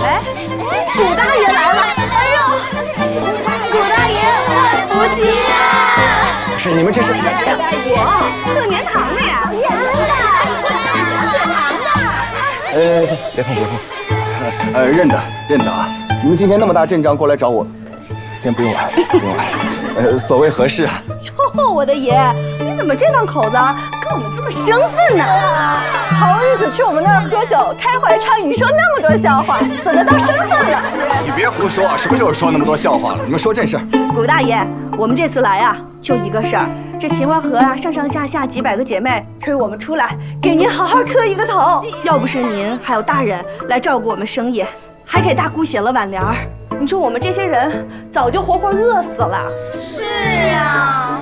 哎，古大爷来了！哎呦，古大爷，万福金呀！是你们这是？我贺年堂的呀，年的，别碰。认得啊！你们今天那么大阵仗过来找我，先不用了。所谓何事啊？哟，我的爷，你怎么这档口子跟我们这么生分呢？好日子去我们那儿喝酒、开怀畅饮，说那么多笑话，怎么到生分了？你别胡说啊！什么时候说那么多笑话了？你们说正事儿。古大爷，我们这次来啊，就一个事儿。这秦淮河啊，上上下下几百个姐妹推我们出来，给您好好磕一个头。要不是您还有大人来照顾我们生意，还给大姑写了挽联儿，你说我们这些人早就活活饿死了。是啊，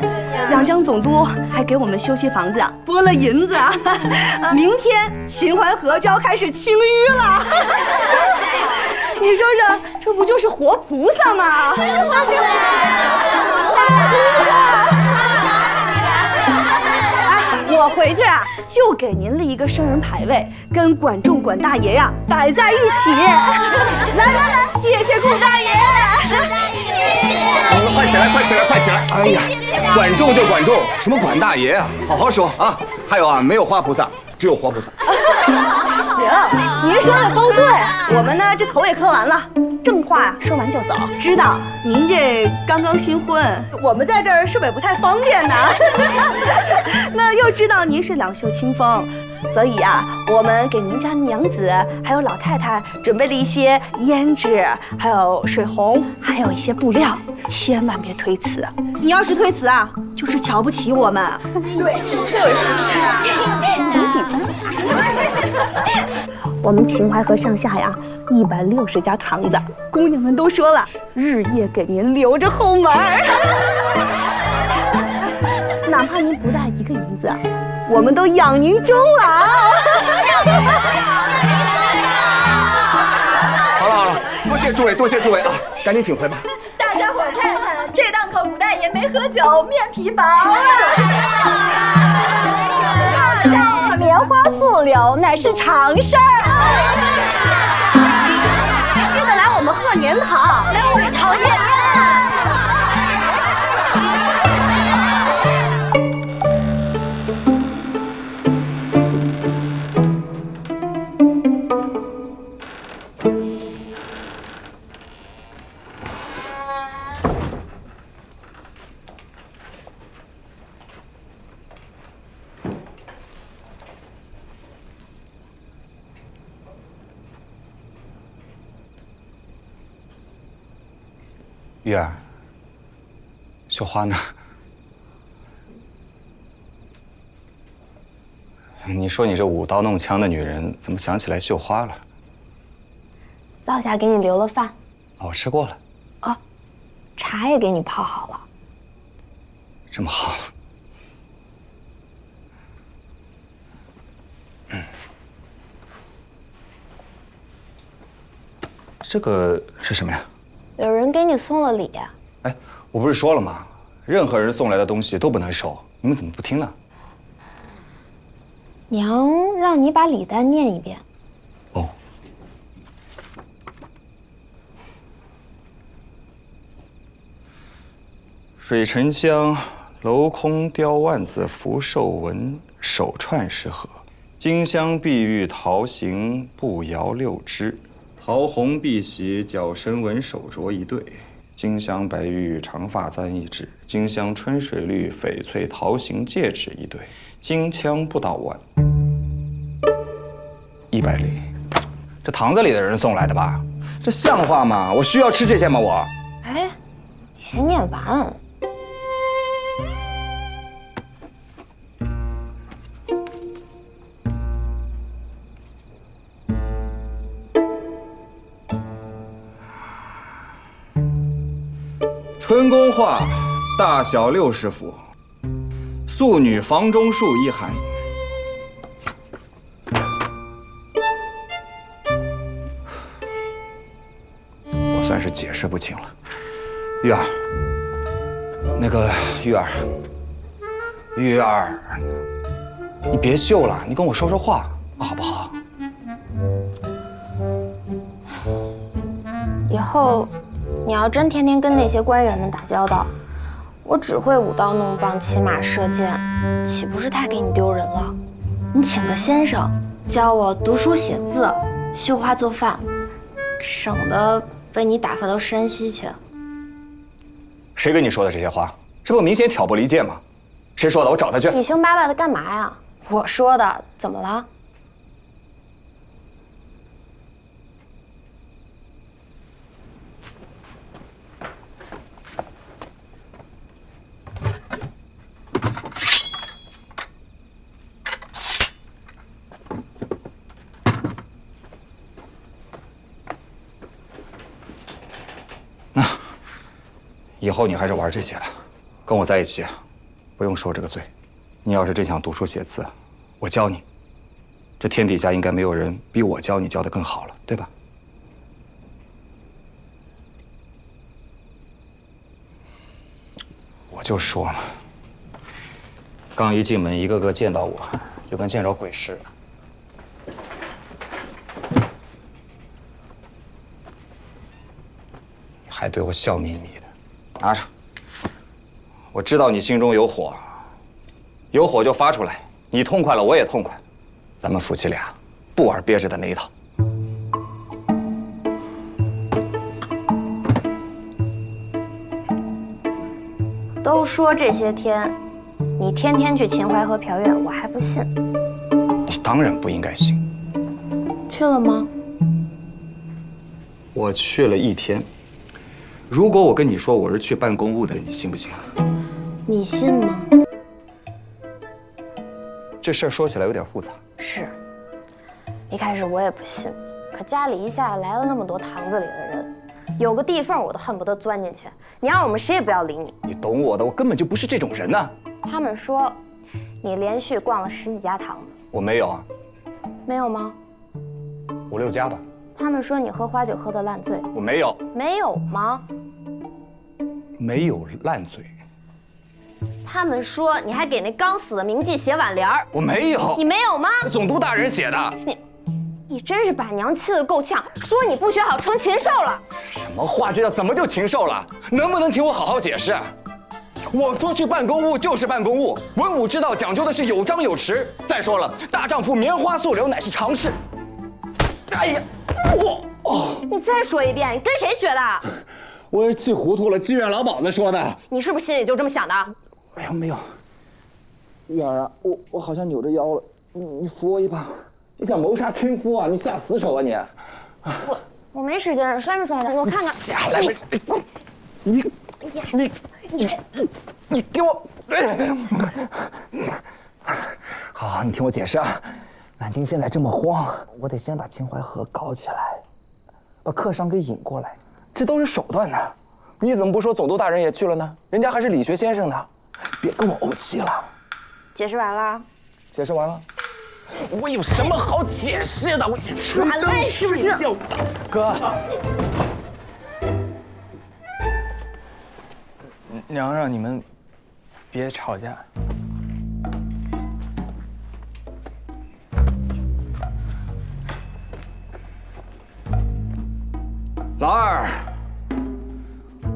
两江总督还给我们修葺房子啊，拨了银子啊。明天秦淮河就要开始清淤了。你说这不就是活菩萨吗？真是活菩我回去啊，就给您立一个生人牌位，跟管仲管大爷呀摆在一起。来，谢谢顾大爷，谢谢。快起来！哎呀，管仲就管仲，什么管大爷啊？好好说啊！还有啊，没有花菩萨，只有活菩萨。行，您说的都对。我们呢，这口也磕完了，正话啊说完就走。知道您这刚刚新婚，我们在这儿是不是也不太方便呢？那又知道您是两袖清风，所以啊，我们给您家娘子还有老太太准备了一些胭脂，还有水红，还有一些布料，千万别推辞。你要是推辞啊，就是瞧不起我们。对，别紧张。我们秦淮河上下呀，160家堂子，姑娘们都说了，日夜给您留着后门。哪怕您不带1个银子，我们都养您终老。好了，多谢诸位啊，赶紧请回吧。大家伙看看，这档口古大爷没喝酒，面皮薄啊。这棉花素柳乃是常事儿。记得来我们贺年堂，来我们堂宴。玉儿，绣花呢？你说你这舞刀弄枪的女人，怎么想起来绣花了？灶下给你留了饭，我吃过了。哦，茶也给你泡好了。这么好。这个是什么呀？有人给你送了礼。哎，我不是说了吗？任何人送来的东西都不能收，你们怎么不听呢？娘让你把礼单念一遍。哦。水沉香，镂空雕万字，福寿纹，手串是合。金镶碧玉桃形，步摇6枝。桃红碧玺，脚绳纹手镯1对；金镶白玉长发簪1只；金镶春水绿翡翠桃形戒指1对；金枪不倒腕，100粒。这堂子里的人送来的吧？这像话吗？我需要吃这些吗？我。哎，你先念完。春宫画，大小60幅，素女房中术1函。我算是解释不清了。玉儿，那个玉儿，你别绣了，你跟我说说话。好不好？以后你要真天天跟那些官员们打交道，我只会舞刀弄棒、骑马射箭，岂不是太给你丢人了？你请个先生教我读书写字、绣花做饭，省得被你打发到山西去。谁跟你说的这些话？这不明显挑拨离间吗？谁说的？我找他去。你凶巴巴的干嘛呀？我说的，怎么了？以后你还是玩这些吧，跟我在一起，不用受这个罪。你要是真想读书写字，我教你。这天底下应该没有人比我教你教得更好了，对吧？我就说嘛，刚一进门，一个个见到我，就跟见着鬼似的。还对我笑眯眯的。拿着，我知道你心中有火，有火就发出来，你痛快了，我也痛快，咱们夫妻俩不玩憋着的那一套。都说这些天，你天天去秦淮河嫖月，我还不信。你当然不应该信。去了吗？我去了1天。如果我跟你说我是去办公务的，你信不信？你信吗？这事儿说起来有点复杂。是，一开始我也不信，可家里一下来了那么多堂子里的人，有个地缝我都恨不得钻进去。你让我们谁也不要理你。你懂我的，我根本就不是这种人呐。他们说，你连续逛了10几家堂子。我没有啊。没有吗？5、6家吧。他们说你喝花酒喝得烂醉。我没有。没有吗？没有烂醉。他们说你还给那刚死的名妓写挽联儿。我没有。你没有吗？总督大人写的。你真是把娘气得够呛，说你不学好成禽兽了。什么话？这叫怎么就禽兽了？能不能听我好好解释？我说去办公务就是办公务，文武之道讲究的是有章有弛。再说了，大丈夫棉花素柳乃是常事。哎呀，你再说一遍，你跟谁学的？我是气糊涂了，妓院老鸨子说的。你是不是心里就这么想的？哎呀，没有。玉儿啊，我好像扭着腰了，你扶我一把。你想谋杀亲夫啊？你下死手啊你！我没使劲，摔没摔着？我看看。下来！你给我！好，你听我解释啊。南京现在这么荒，我得先把秦淮河搞起来，把客商给引过来，这都是手段呢。你怎么不说总督大人也去了呢？人家还是理学先生呢。别跟我怄气了。解释完了。解释完了。我有什么好解释的？我耍赖是不是？哥，娘让你们别吵架。老二，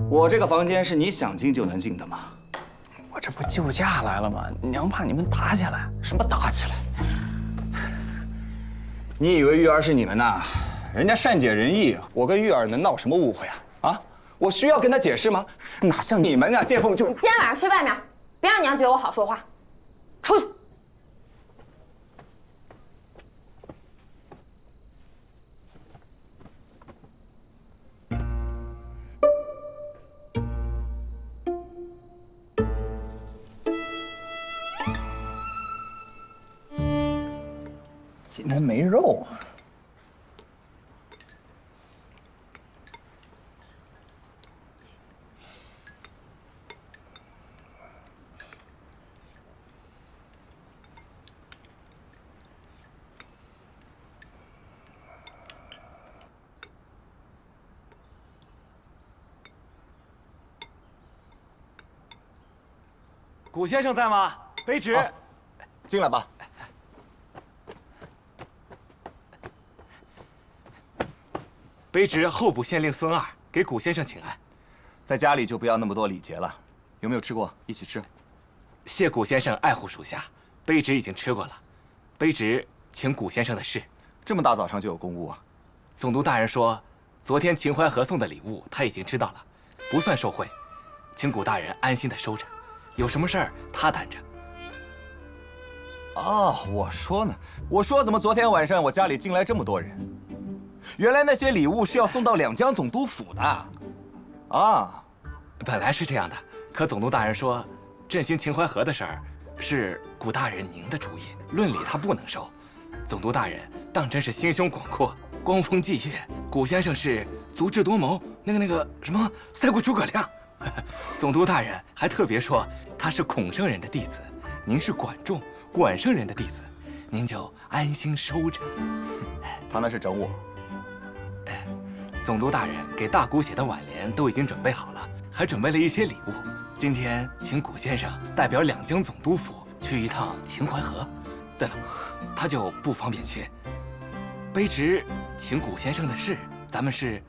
我这个房间是你想进就能进的吗？我这不救驾来了吗？娘怕你们打起来。什么打起来？你以为玉儿是你们呐？人家善解人意，我跟玉儿能闹什么误会啊？啊，我需要跟她解释吗？哪像你们啊，见缝就……今天晚上睡外面，别让娘觉得我好说话。出去。今天没肉啊。古先生在吗？卑职。进来吧。卑职候补县令孙二给古先生请安。在家里就不要那么多礼节了，有没有吃过？一起吃。谢古先生爱护属下，卑职已经吃过了。卑职请古先生的事。这么大早上就有公务啊？总督大人说，昨天秦淮河送的礼物他已经知道了，不算受贿，请古大人安心的收着，有什么事儿他担着。哦，我说怎么昨天晚上我家里进来这么多人？原来那些礼物是要送到两江总督府的。啊，本来是这样的，可总督大人说，振兴秦淮河的事儿是古大人您的主意，论理他不能收。总督大人当真是心胸广阔，光风霁月。古先生是足智多谋，那个什么赛过诸葛亮。总督大人还特别说他是孔圣人的弟子，您是管仲、管圣人的弟子，您就安心收着。他那是整我。总督大人给大姑写的挽联都已经准备好了，还准备了一些礼物。今天请古先生代表两江总督府去一趟秦淮河。对了，他就不方便去。卑职请古先生的事，咱们是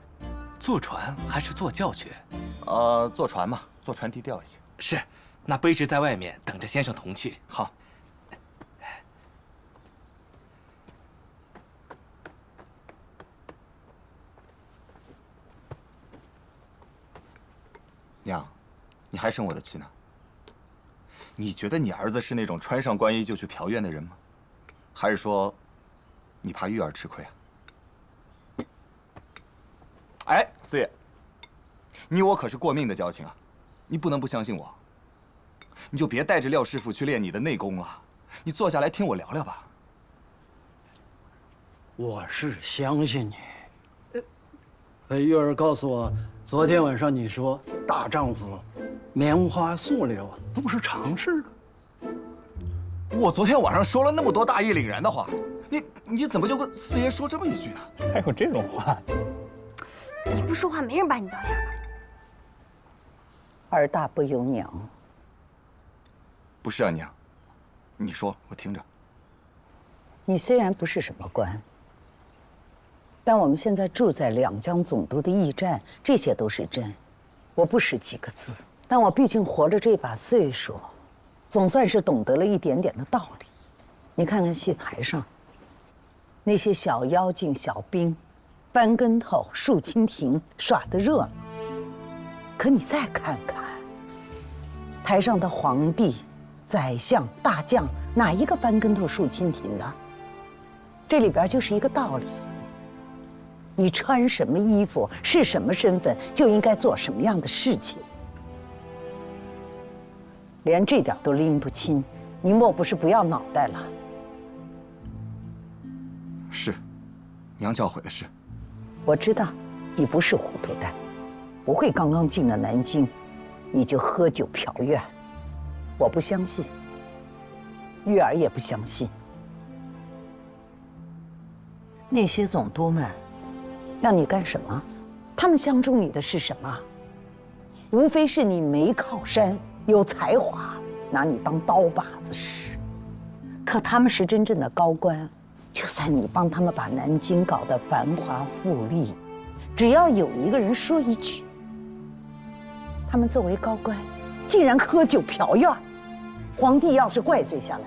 坐船还是坐轿去？坐船嘛，坐船低调一些。是，那卑职在外面等着先生同去。好。娘，你还生我的气呢？你觉得你儿子是那种穿上官衣就去嫖院的人吗？还是说，你怕玉儿吃亏啊？哎，四爷，你我可是过命的交情啊，你不能不相信我。你就别带着廖师傅去练你的内功了，你坐下来听我聊聊吧。我是相信你。玉儿告诉我，昨天晚上你说大丈夫棉花素柳都是常事。我昨天晚上说了那么多大义凛然的话，你怎么就跟四爷说这么一句呢？还有这种话？你不说话，没人把你当哑巴。儿大不由娘。不是啊，娘，你说我听着。你虽然不是什么官，但我们现在住在两江总督的驿站，这些都是真。我不识几个字，但我毕竟活了这把岁数，总算是懂得了一点点的道理。你看看戏台上那些小妖精、小兵，翻跟头、竖蜻蜓，耍得热闹。可你再看看台上的皇帝、宰相、大将，哪一个翻跟头、竖蜻蜓的？这里边就是一个道理。你穿什么衣服，是什么身份，就应该做什么样的事情。连这点都拎不清，你莫不是不要脑袋了？是，娘教诲的是。我知道，你不是糊涂蛋，不会刚刚进了南京，你就喝酒嫖院。我不相信，玉儿也不相信。那些总督们让你干什么？他们相中你的是什么？无非是你没靠山，有才华，拿你当刀把子使。可他们是真正的高官，就算你帮他们把南京搞得繁华富丽，只要有一个人说一句，他们作为高官，竟然喝酒嫖院，皇帝要是怪罪下来，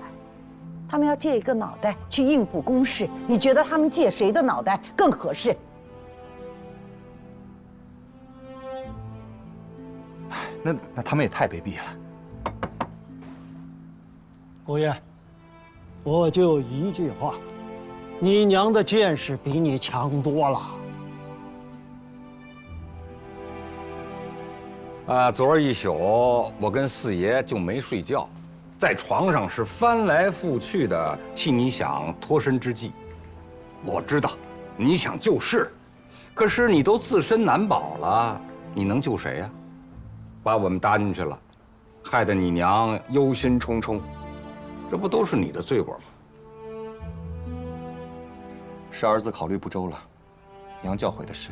他们要借一个脑袋去应付公事，你觉得他们借谁的脑袋更合适？那他们也太卑鄙了。姑爷，我就一句话，你娘的见识比你强多了。昨儿一宿我跟四爷就没睡觉，在床上是翻来覆去的替你想脱身之计。我知道你想救世，可是你都自身难保了，你能救谁呀？把我们搭进去了，害得你娘忧心忡忡，这不都是你的罪过吗？是儿子考虑不周了，娘教诲的是。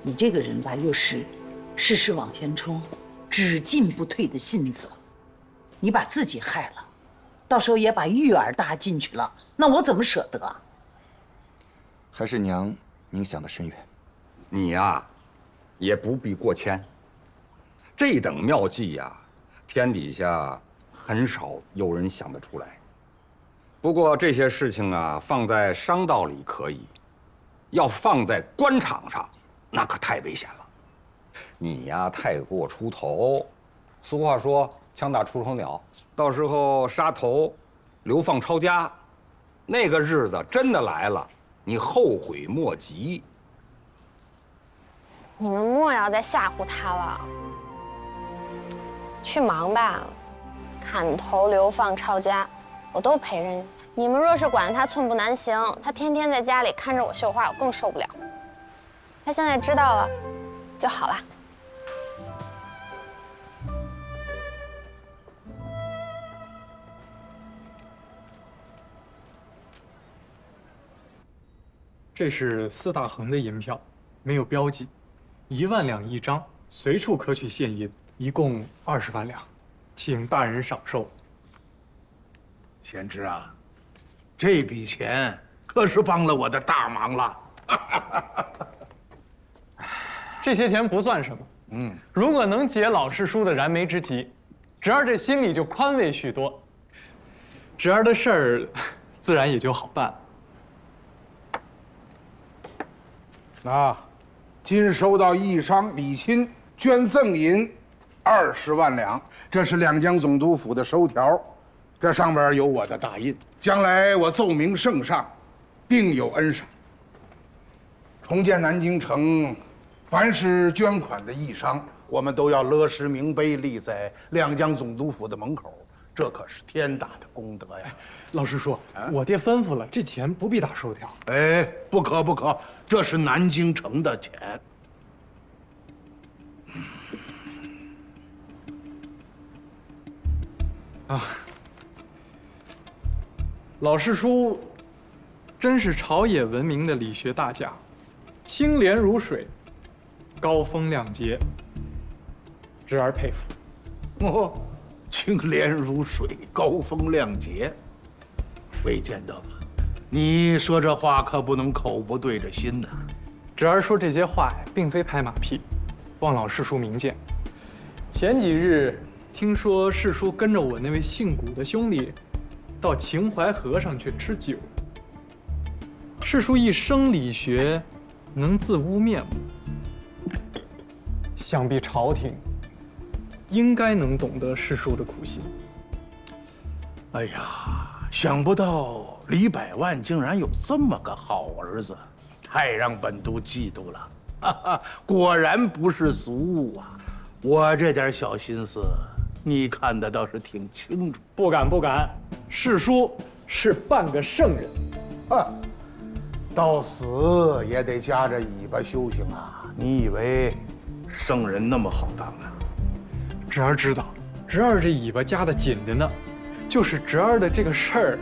你这个人吧，又是事事往前冲，只进不退的性子，你把自己害了，到时候也把玉儿搭进去了，那我怎么舍得？还是娘，您想得深远。你呀，也不必过谦。这等妙计呀，天底下很少有人想得出来。不过这些事情啊，放在商道里可以，要放在官场上，那可太危险了。你呀，太过出头。俗话说，枪打出头鸟，到时候杀头，流放抄家，那个日子真的来了，你后悔莫及。你们莫要再吓唬他了，去忙吧，砍头、流放、抄家，我都陪着你。你们若是管得他寸步难行，他天天在家里看着我绣花，我更受不了。他现在知道了就好了。这是4大横的银票，没有标记，1万两一张，随处可取现银，一共20万两，请大人赏收。贤侄啊，这笔钱可是帮了我的大忙了。这些钱不算什么，如果能解老师叔的燃眉之急，侄儿这心里就宽慰许多，侄儿的事儿自然也就好办了。今收到义商李钦捐赠银20万两，这是两江总督府的收条，这上边有我的大印，将来我奏明圣上，定有恩赏。重建南京城，凡是捐款的义商，我们都要勒实名碑，立在两江总督府的门口，这可是天大的功德呀！老师叔，我爹吩咐了，这钱不必打收条。哎，不可不可，这是南京城的钱。老师叔真是朝野闻名的理学大家，清廉如水，高风亮节，侄儿佩服。清廉如水，高风亮节，未见得吧？你说这话可不能口不对着心呐。侄儿说这些话呀，并非拍马屁，望老师叔明鉴。前几日听说师叔跟着我那位姓古的兄弟，到秦淮河上去吃酒。师叔一生理学，能自污面目，想必朝廷应该能懂得师叔的苦心。哎呀，想不到李百万竟然有这么个好儿子，太让本督嫉妒了。哈哈，果然不是俗物啊！我这点小心思，你看的倒是挺清楚。不敢不敢，师叔是半个圣人。到死也得夹着尾巴修行啊！你以为圣人那么好当啊？侄儿知道，侄儿这尾巴夹得紧着呢，就是侄儿的这个事儿。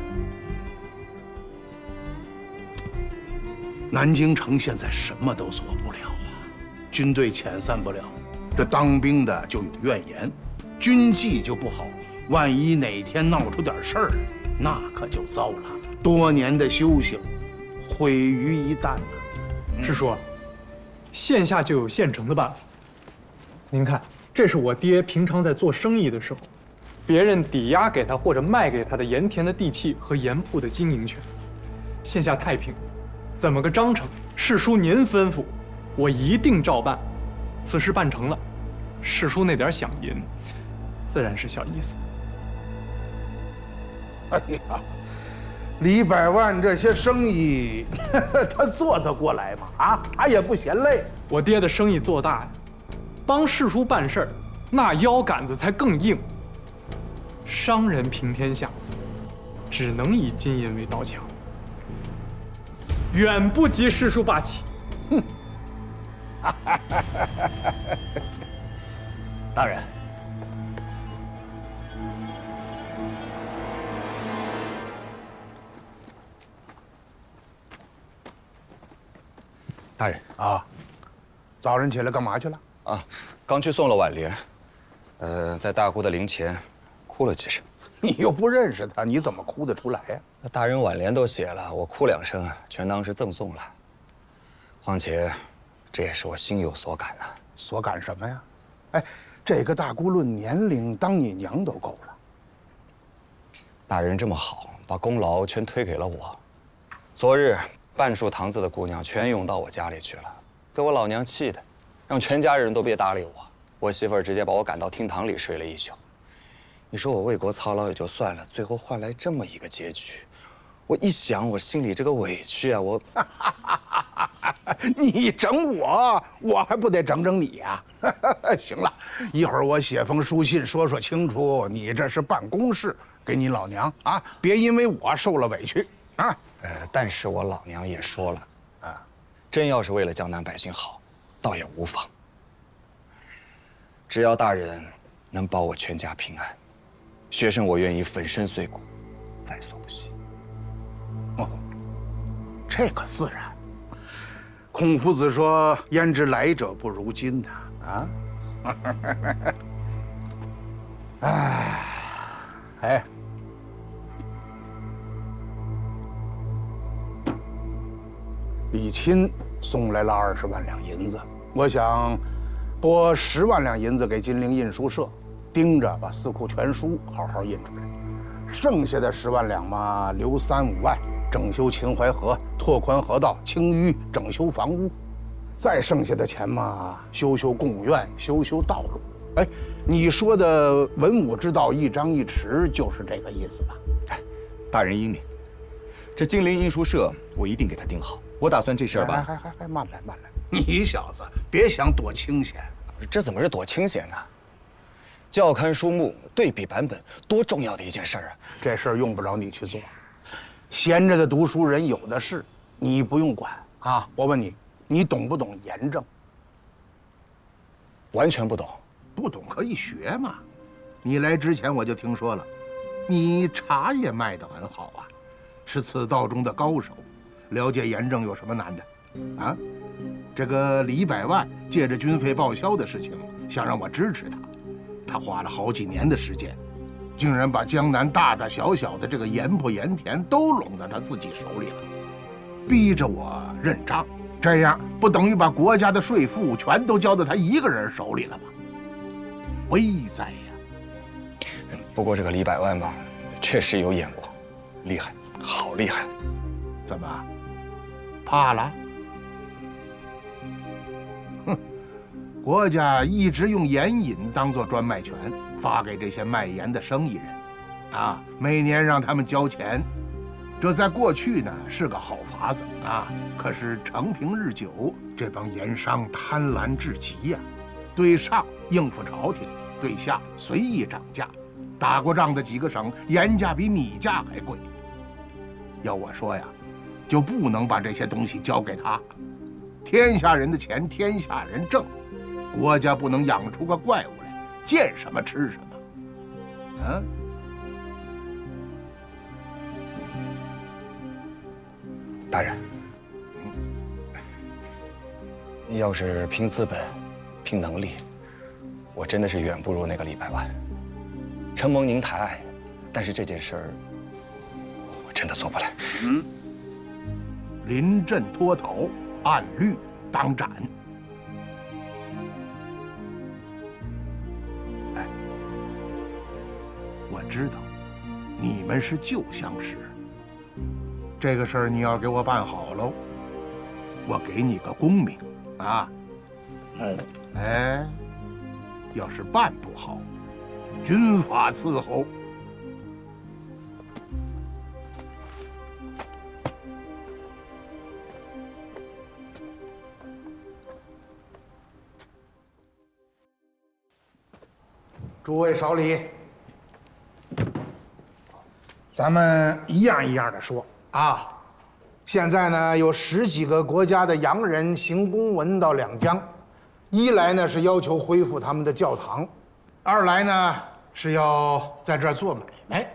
南京城现在什么都做不了啊，军队遣散不了，这当兵的就有怨言，军纪就不好，万一哪天闹出点事儿，那可就糟了，多年的修行毁于一旦呐。师叔，县下就有现成的办法。您看，这是我爹平常在做生意的时候，别人抵押给他或者卖给他的盐田的地契和盐铺的经营权。县下太平，怎么个章程？世叔您吩咐，我一定照办。此事办成了，世叔那点饷银，自然是小意思。哎呀，李百万这些生意，他做得过来吗？啊，他也不嫌累。我爹的生意做大呀，帮世叔办事儿，那腰杆子才更硬。商人平天下，只能以金银为刀枪，远不及世叔霸气。哼！大人，大人啊，早晨起来干嘛去了？啊，刚去送了挽联，在大姑的灵前哭了几声。你又不认识他，你怎么哭得出来呀？那大人挽联都写了，我哭2声啊，全当是赠送了。况且，这也是我心有所感呐。所感什么呀？哎，这个大姑论年龄当你娘都够了。大人这么好，把功劳全推给了我。昨日半数堂子的姑娘全涌到我家里去了，给我老娘气的，让全家人都别搭理我。我媳妇儿直接把我赶到厅堂里睡了一宿。你说我为国操劳也就算了，最后换来这么一个结局，我一想，我心里这个委屈啊，我你整我，我还不得整整你呀？行了，一会儿我写封书信说清楚，你这是办公事，给你老娘啊，别因为我受了委屈啊。但是我老娘也说了，啊，真要是为了江南百姓好，倒也无妨。只要大人能保我全家平安，学生我愿意粉身碎骨，在所不惜。哦，这可自然。孔夫子说：“焉知来者不如今呐！”啊，哎，李钦送来了20万两银子，我想拨10万两银子给金陵印书社，盯着把四库全书好好印出来。剩下的10万两嘛，留3、5万整修秦淮河、拓宽河道、清淤、整修房屋。再剩下的钱嘛，修贡务院、修道路。哎，你说的文武之道一张一弛，就是这个意思吧？哎，大人英明，这金陵印书社我一定给他定好。我打算这事儿吧。还慢来，你小子别想躲清闲。这怎么是躲清闲呢？校刊书目对比版本，多重要的一件事儿啊！这事儿用不着你去做，闲着的读书人有的是，你不用管啊。我问你，你懂不懂盐政？完全不懂。不懂可以学嘛。你来之前我就听说了，你茶叶卖得很好啊，是此道中的高手。了解盐政有什么难的？啊，这个李百万借着军费报销的事情，想让我支持他。他花了好几年的时间，竟然把江南大大小小的这个盐铺盐田都拢到他自己手里了，逼着我认账。这样不等于把国家的税赋全都交到他一个人手里了吗？危哉呀！不过这个李百万吧，确实有眼光，厉害，好厉害。怎么，怕了？哼！国家一直用盐引当做专卖权，发给这些卖盐的生意人，啊，每年让他们交钱。这在过去呢是个好法子啊，可是承平日久，这帮盐商贪婪至极呀，对上应付朝廷，对下随意涨价。打过仗的几个省，盐价比米价还贵。要我说呀，就不能把这些东西交给他。天下人的钱，天下人挣。国家不能养出个怪物来，见什么吃什么。啊？大人，要是凭资本、凭能力，我真的是远不如那个李百万。承蒙您抬爱，但是这件事儿，我真的做不来。临阵脱逃，按律当斩。哎，我知道你们是旧相识，这个事儿你要给我办好喽，我给你个功名啊。哎，要是办不好，军法伺候。诸位少礼，咱们一样一样的说啊。现在呢，有10几个国家的洋人行公文到两江，一来呢是要求恢复他们的教堂，二来呢是要在这儿做买卖。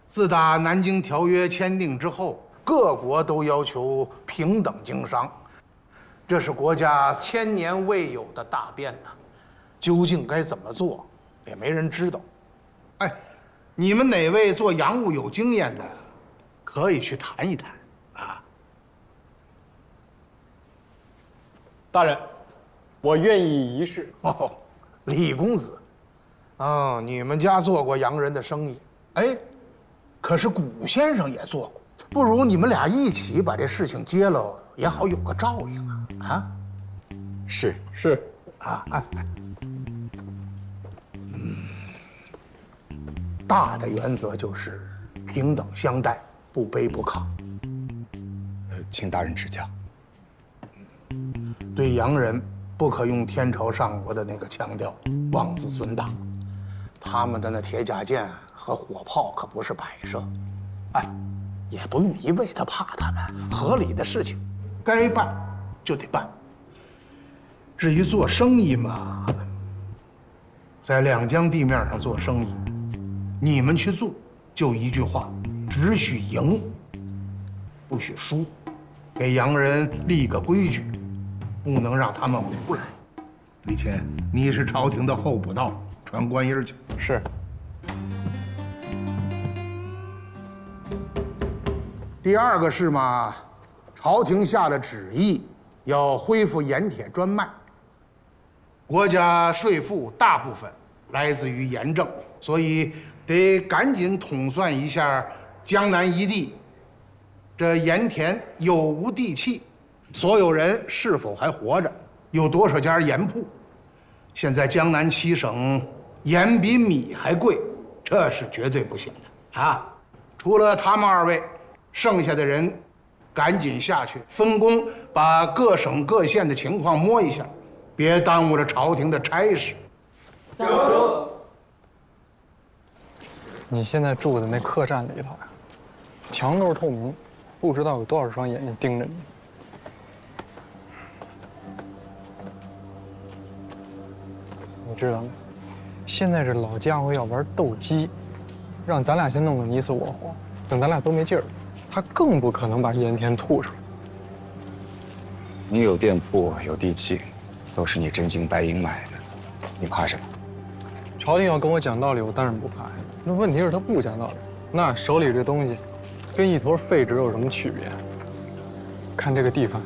自打南京条约签订之后，各国都要求平等经商，这是国家1000年未有的大变呐。究竟该怎么做？也没人知道。哎，你们哪位做洋务有经验的，可以去谈一谈啊。大人，我愿意一试。哦，李公子，你们家做过洋人的生意，哎，可是古先生也做过，不如你们俩一起把这事情接了，也好有个照应啊！啊，是，啊，大的原则就是平等相待，不卑不亢。请大人指教。对洋人不可用天朝上国的那个腔调，妄自尊大。他们的那铁甲舰和火炮可不是摆设，哎，也不用一味的怕他们，合理的事情，该办就得办。至于做生意嘛，在两江地面上做生意，你们去做，就一句话，只许赢，不许输，给洋人立个规矩，不能让他们胡来。李乾，你是朝廷的候补道，传官音去。是。第二个是嘛，朝廷下了旨意，要恢复盐铁专卖。国家税赋大部分来自于盐政，所以得赶紧统算一下江南一地这盐田有无地契，所有人是否还活着，有多少家盐铺。现在江南7省盐比米还贵，这是绝对不行的啊！除了他们2位，剩下的人赶紧下去分工，把各省各县的情况摸一下，别耽误了朝廷的差事。你现在住的那客栈里头呀，墙都是透明，不知道有多少双眼睛盯着你。你知道吗？现在这老家伙要玩斗鸡，让咱俩先弄个你死我活，等咱俩都没劲儿，他更不可能把盐田吐出来。你有店铺，有地契，都是你真金白银买的，你怕什么？朝廷要跟我讲道理，我当然不怕呀。那问题是他不讲道理，那手里这东西跟一坨废纸有什么区别？看这个地方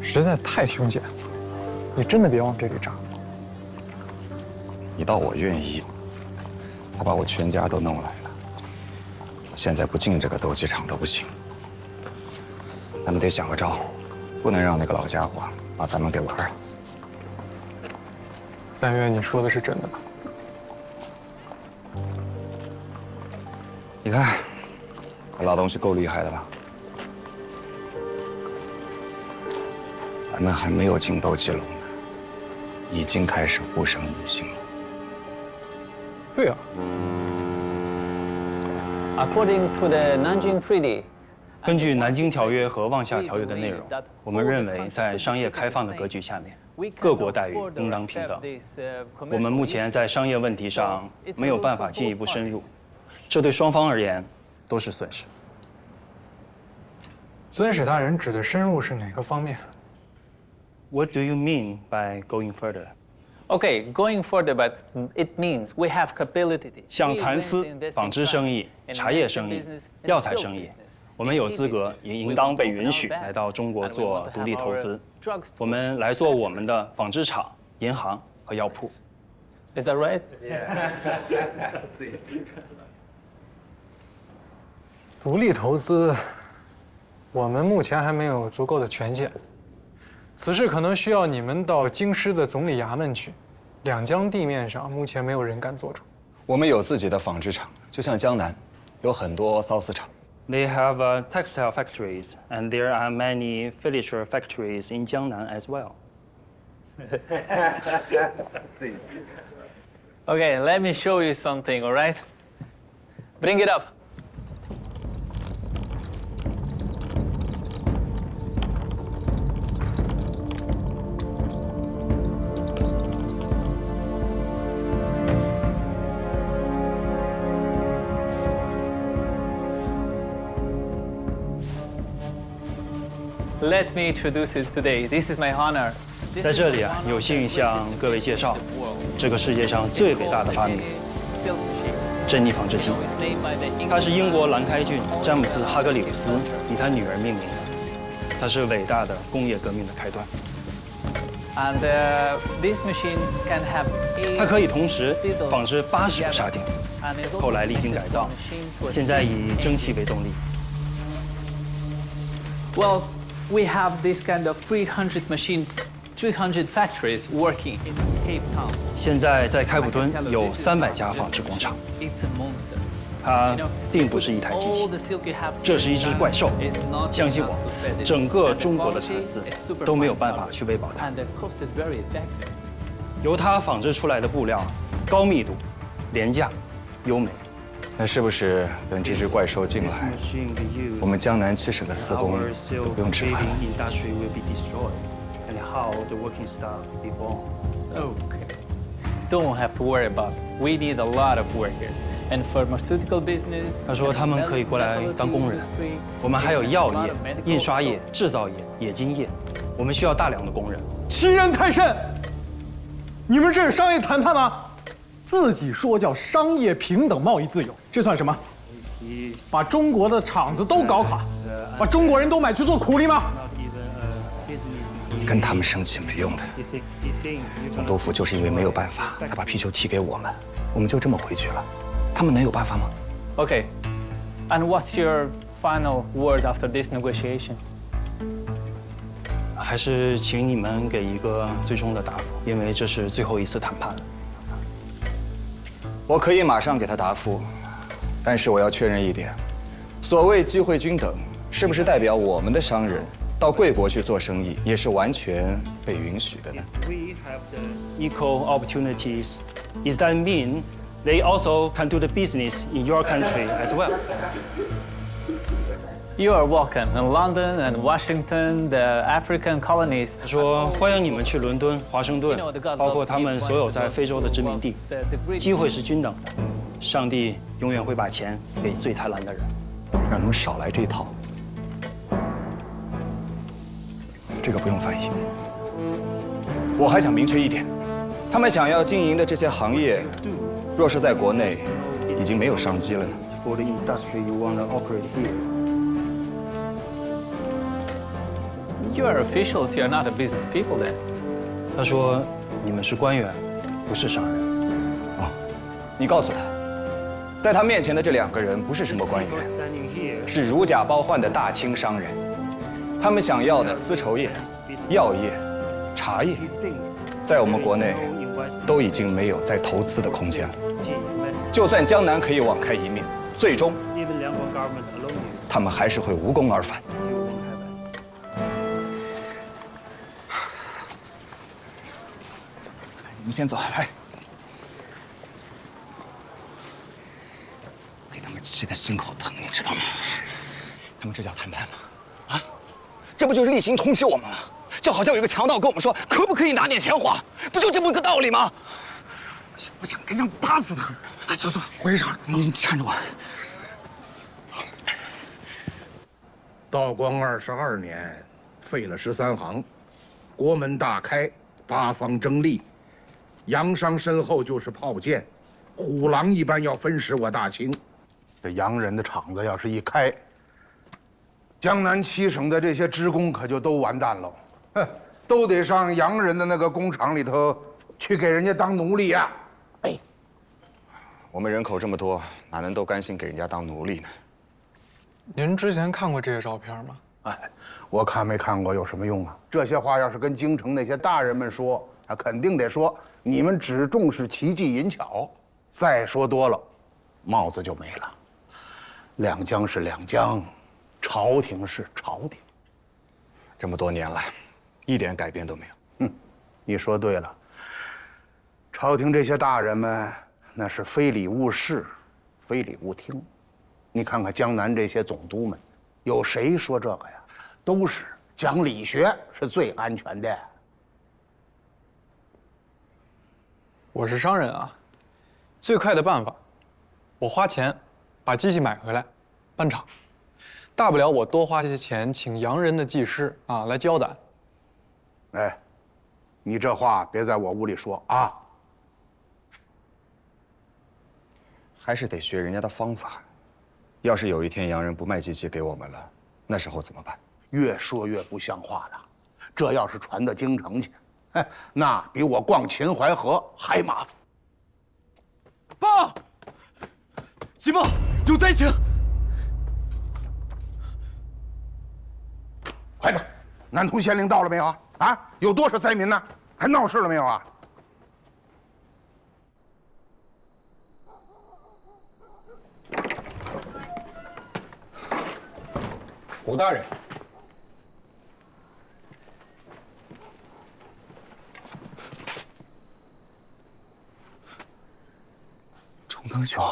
实在太凶险了，你真的别往这里扎。你倒我愿意，他把我全家都弄来了，我现在不进这个斗鸡场都不行。咱们得想个招，不能让那个老家伙把咱们给玩了。但愿你说的是真的吧？你看，这老东西够厉害的吧？咱们还没有进斗鸡笼呢，已经开始互生疑心了。对啊。According to the Nanjing Treaty， 根据《南京条约》和《望夏条约》的内容，我们认为在商业开放的格局下面，各国待遇应当平等。我们目前在商业问题上没有办法进一步深入，这对双方而言都是损失。尊使大人指的深入是哪个方面 What do you mean by going further? Okay, going further, but it means we have capability. 像蚕丝、纺织生意、茶叶生意、药材生意，我们有资格，也应当被允许来到中国做独立投资。我们来做我们的纺织厂、银行和药铺。Is that right? 独立投资，我们目前还没有足够的权限。此事可能需要你们到京师的总理衙门去。两江地面上目前没有人敢做主。我们有自己的纺织厂，就像江南，有很多缫丝厂。They have textile factories, and there are many furniture factories in Jiangnan as well. Okay, let me show you something, all right? Bring it up. Let me introduce it today. This is my honor. 在这里啊，有幸向各位介绍这个世界上最伟大的发明——珍妮纺织机。它是英国兰开郡詹姆斯·哈格里维斯以他女儿命名的。它是伟大的工业革命的开端。And this machine can have 它可以同时纺织80个纱锭，后来历经改造，现在以蒸汽为动力。Well, we have this kind of 300 machines, 300 factories working in Cape Town. 现在在开普敦有300家纺织工厂。 It's a monster. 它并不是一台机器，这是一只怪兽。相信我，整个中国的产丝都没有办法去喂饱它。由它纺织出来的布料高密度、廉价、优美。那是不是等这只怪兽进来，我们江南7省的丝工都不用吃饭了？ Okay. Don't have to worry about it. We need a lot of workers. And pharmaceutical business. 他说他们可以过来当工人。我们还有药业、印刷业、制造业、冶金业，我们需要大量的工人。欺人太甚！你们这是商业谈判吗？自己说叫商业平等贸易自由，这算什么？把中国的厂子都搞垮，把中国人都买去做苦力吗？你跟他们生气没用的。总督府就是因为没有办法，才把皮球踢给我们，我们就这么回去了。 他们能有办法吗 Okay. And what's your final word after this negotiation? 还是请你们给一个最终的答复，因为这是最后一次谈判了。我可以马上给他答复，但是我要确认一点：所谓机会均等，是不是代表我们的商人到贵国去做生意也是完全被允许的呢 We have the equal opportunities. Does that mean they also can do the business in your country as well? You are welcome in London and Washington, the African colonies. 他说：“欢迎你们去伦敦、华盛顿，包括他们所有在非洲的殖民地，机会是均等的。上帝永远会把钱给最贪婪的人。让他们少来这一套。这个不用翻译。我还想明确一点，他们想要经营的这些行业，若是在国内已经没有商机了呢？” For the industry you want to operate here. You are officials. You are not a business people then. 他说：“你们是官员，不是商人。”哦，你告诉他，在他面前的这2个人不是什么官员，是如假包换的大清商人。他们想要的丝绸业、药业、茶叶，在我们国内都已经没有再投资的空间了。就算江南可以网开一面，最终他们还是会无功而返。 你们先走，来。被他们气得心口疼，你知道吗？他们这叫谈判吗？啊，这不就是例行通知我们吗？就好像有一个强盗跟我们说，可不可以拿点钱花？不就这么个道理吗？想不想跟上打死他？哎，走，回上，你搀着我。道光22年，废了13行，国门大开，8方争利。 洋商身后就是炮舰，虎狼一般要分食我大清。这洋人的厂子要是一开，江南7省的这些职工可就都完蛋喽，哼，都得上洋人的那个工厂里头去给人家当奴隶呀！哎，我们人口这么多，哪能都甘心给人家当奴隶呢？您之前看过这些照片吗？哎，我看没看过有什么用啊？这些话要是跟京城那些大人们说，他肯定得说。 你们只重视奇技淫巧，再说多了，帽子就没了。两江是两江，朝廷是朝廷。这么多年来，一点改变都没有。你说对了。朝廷这些大人们那是非礼勿视，非礼勿听。你看看江南这些总督们，有谁说这个呀？都是讲理学是最安全的。 我是商人啊，最快的办法，我花钱把机器买回来，搬厂，大不了我多花些钱请洋人的技师啊来教胆。哎，你这话别在我屋里说啊！还是得学人家的方法。要是有一天洋人不卖机器给我们了，那时候怎么办？越说越不像话了。这要是传到京城去，那比我逛秦淮河还麻烦。报，急报，有灾情！快点，南通县令到了没有啊？啊，有多少灾民呢？还闹事了没有啊？古大人，重增兄，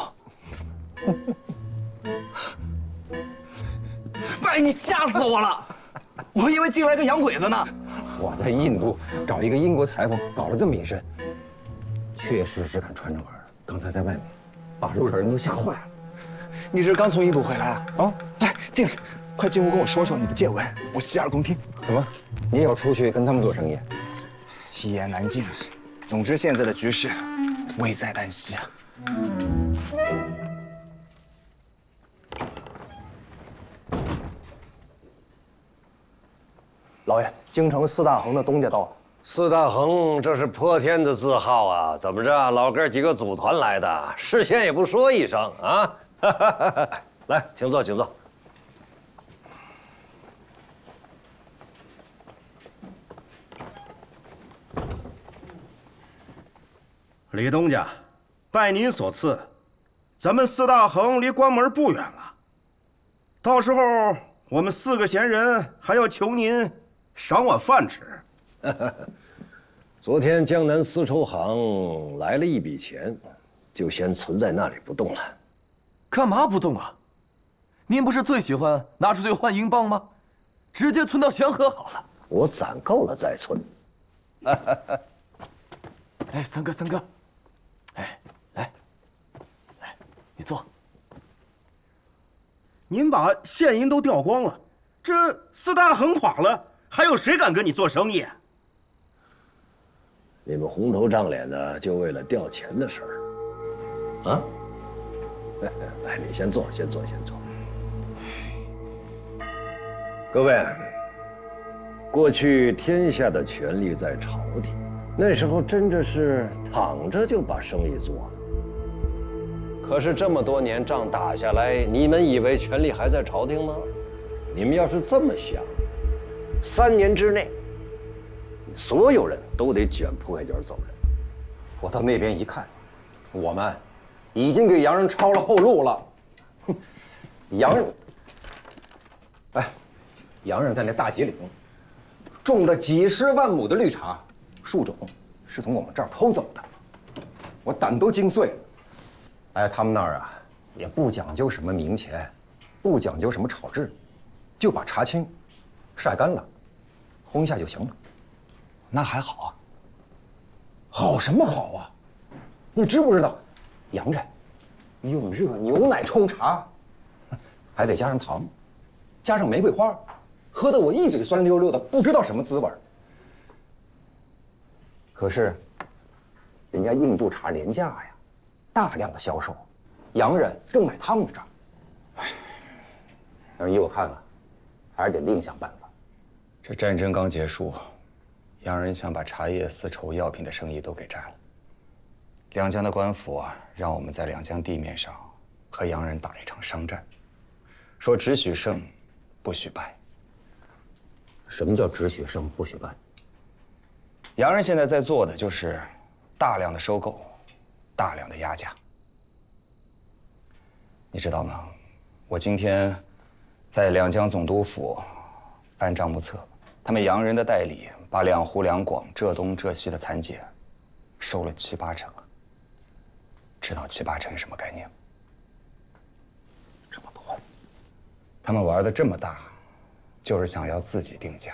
哎，你吓死我了！我以为进来个洋鬼子呢。我在印度找一个英国裁缝搞了这么一身，确实是敢穿着玩。刚才在外面，把路上人都吓坏了。你这刚从印度回来啊？啊，来进来，快进屋跟我说说你的见闻，我洗耳恭听。怎么，你也要出去跟他们做生意？一言难尽。总之，现在的局势危在旦夕啊。老爷，京城四大亨的东家到了。四大亨，这是破天的字号啊！怎么着，老哥几个组团来的，事先也不说一声啊？来，请坐，请坐。李东家，拜您所赐，咱们四大亨离关门不远了。到时候我们4个闲人还要求您赏碗饭吃。昨天江南丝绸行来了一笔钱，就先存在那里不动了。干嘛不动啊？您不是最喜欢拿出去换英镑吗？直接存到祥和好了。我攒够了再存。哎，三哥，哎，来，你坐。您把现银都掉光了，这四大亨垮了，还有谁敢跟你做生意？你们红头胀脸的，就为了调钱的事儿，啊？来，你先坐，先坐。各位，过去天下的权力在朝廷，那时候真的是躺着就把生意做了。可是这么多年仗打下来，你们以为权力还在朝廷吗？你们要是这么想，3年之内，所有人都得卷铺盖卷走人。我到那边一看，我们已经给洋人抄了后路了。哼，洋人在那大吉岭种了几10万亩的绿茶，树种是从我们这儿偷走的，我胆都惊碎了。哎，他们那儿啊，也不讲究什么名钱，不讲究什么炒制，就把茶青晒干了，烘一下就行了。那还好啊。好什么好啊？你知不知道，洋人用热牛奶冲茶，还得加上糖，加上玫瑰花，喝得我一嘴酸溜溜的，不知道什么滋味。可是，人家印度茶廉价呀，大量的销售，洋人更买他们的账。但是依我看啊，还是得另想办法。这战争刚结束，洋人想把茶叶、丝绸、药品的生意都给占了。两江的官府啊，让我们在两江地面上和洋人打一场商战，说只许胜，不许败。什么叫只许胜，不许败？洋人现在在做的就是大量的收购，大量的压价。你知道吗？我今天在两江总督府翻账目册，他们洋人的代理把两湖两广、浙东浙西的蚕茧收了7、8成。知道7、8成是什么概念吗？这么多，他们玩的这么大，就是想要自己定价。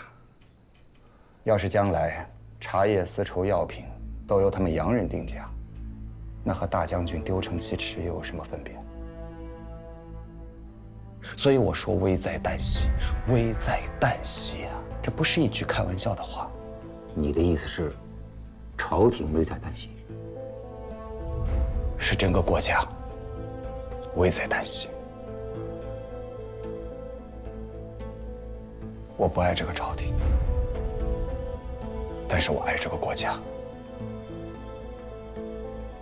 要是将来茶叶、丝绸、药品都由他们洋人定价，那和大将军丢城奇耻又有什么分别？所以我说危在旦夕，危在旦夕啊！这不是一句开玩笑的话。你的意思是，朝廷危在旦夕？是整个国家危在旦夕。我不爱这个朝廷，但是我爱这个国家。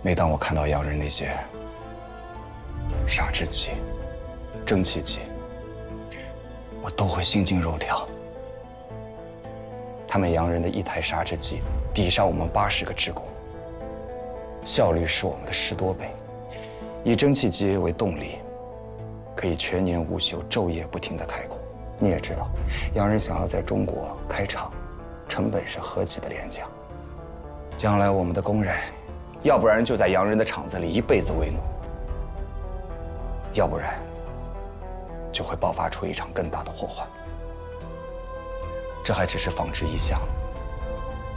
每当我看到洋人那些杀之机、蒸汽机，我都会心惊肉跳。他们洋人的一台杀之机抵上我们80个职工，效率是我们的10多倍。以蒸汽机为动力，可以全年无休、昼夜不停地开工。你也知道，洋人想要在中国开厂，成本是何其的廉价。将来我们的工人，要不然就在洋人的厂子里一辈子为奴，要不然就会爆发出一场更大的祸患。这还只是放之一项，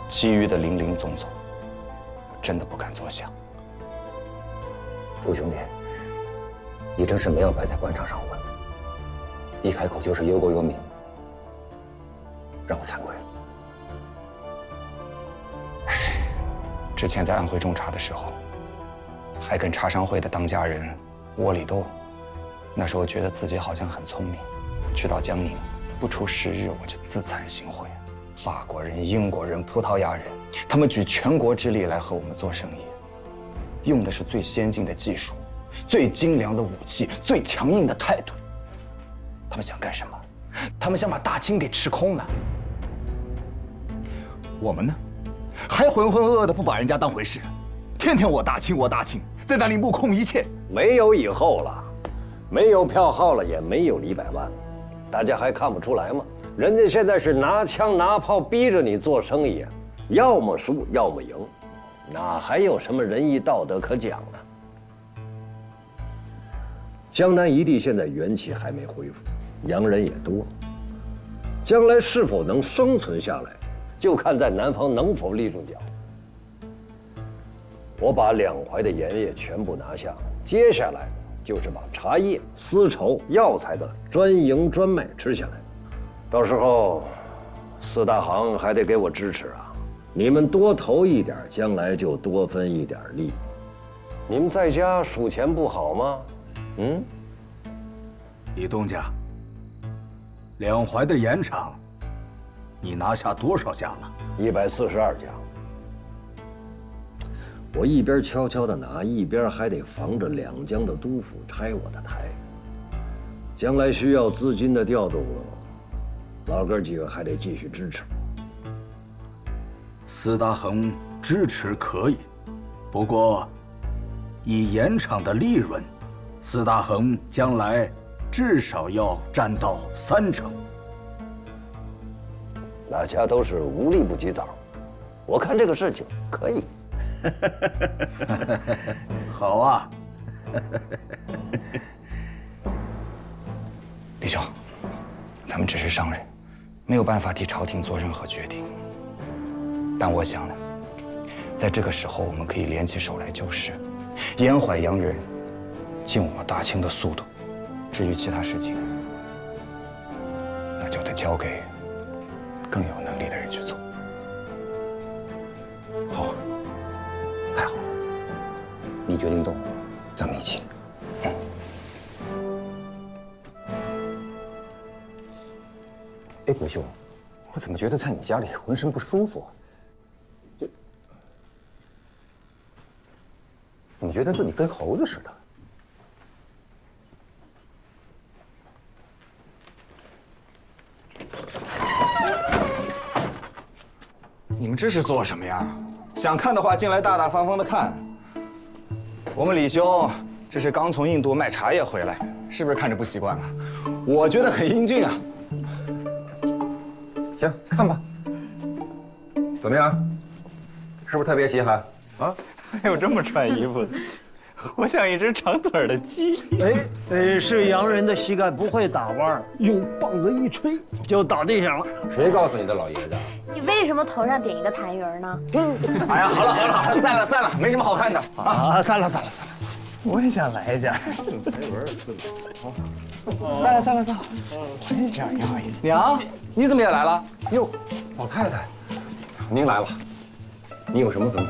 其余的林林总总，我真的不敢多想。朱兄弟，你真是没有白在官场上混，一开口就是忧国忧民，让我惭愧了。之前在安徽种茶的时候，还跟茶商会的当家人窝里斗，那时候觉得自己好像很聪明。去到江宁，不出10日我就自惭形秽。法国人、英国人、葡萄牙人，他们举全国之力来和我们做生意，用的是最先进的技术、最精良的武器、最强硬的态度。他们想干什么？他们想把大清给吃空了。我们呢，还浑浑噩噩的不把人家当回事，天天我大清我大清，在那里目空一切。没有以后了，没有票号了，也没有李百万，大家还看不出来吗？人家现在是拿枪拿炮逼着你做生意啊，要么输要么赢，哪还有什么仁义道德可讲呢？江南一地现在元气还没恢复，洋人也多，将来是否能生存下来，就看在南方能否立住脚。我把两淮的盐业全部拿下，接下来就是把茶叶、丝绸、药材的专营专卖吃下来。到时候4大行还得给我支持啊！你们多投一点，将来就多分一点利。你们在家数钱不好吗？李东家，两淮的盐场，你拿下多少家了？142家。我一边悄悄地拿，一边还得防着两江的督府拆我的台。将来需要资金的调动了，老哥几个还得继续支持。4大行支持可以，不过以盐场的利润，4大行将来至少要占到30%。大家都是无利不起早，我看这个事情可以。好啊。李兄，咱们只是商人，没有办法替朝廷做任何决定。但我想呢，在这个时候，我们可以联起手来救市，延缓洋人进我们大清的速度。至于其他事情，那就得交给更有能力的人去做。好，太好了，你决定动，咱们一起。哎，国兄，我怎么觉得在你家里浑身不舒服啊？怎么觉得自己跟猴子似的？你们这是做什么呀？想看的话，进来大大方方的看。我们李兄这是刚从印度卖茶叶回来，是不是看着不习惯了？我觉得很英俊啊。行，看吧。怎么样？是不是特别稀罕啊？还有这么穿衣服的，我像一只长腿的鸡。是洋人的膝盖不会打弯，用棒子一吹就倒地上了。谁告诉你的，老爷子？你为什么头上顶一个痰盂呢？哎呀，好了，散了，没什么好看的啊！散了。我也想来一下。散了，我也想要一下。娘，你怎么也来了？哟，老太太，您来了，你有什么吩咐？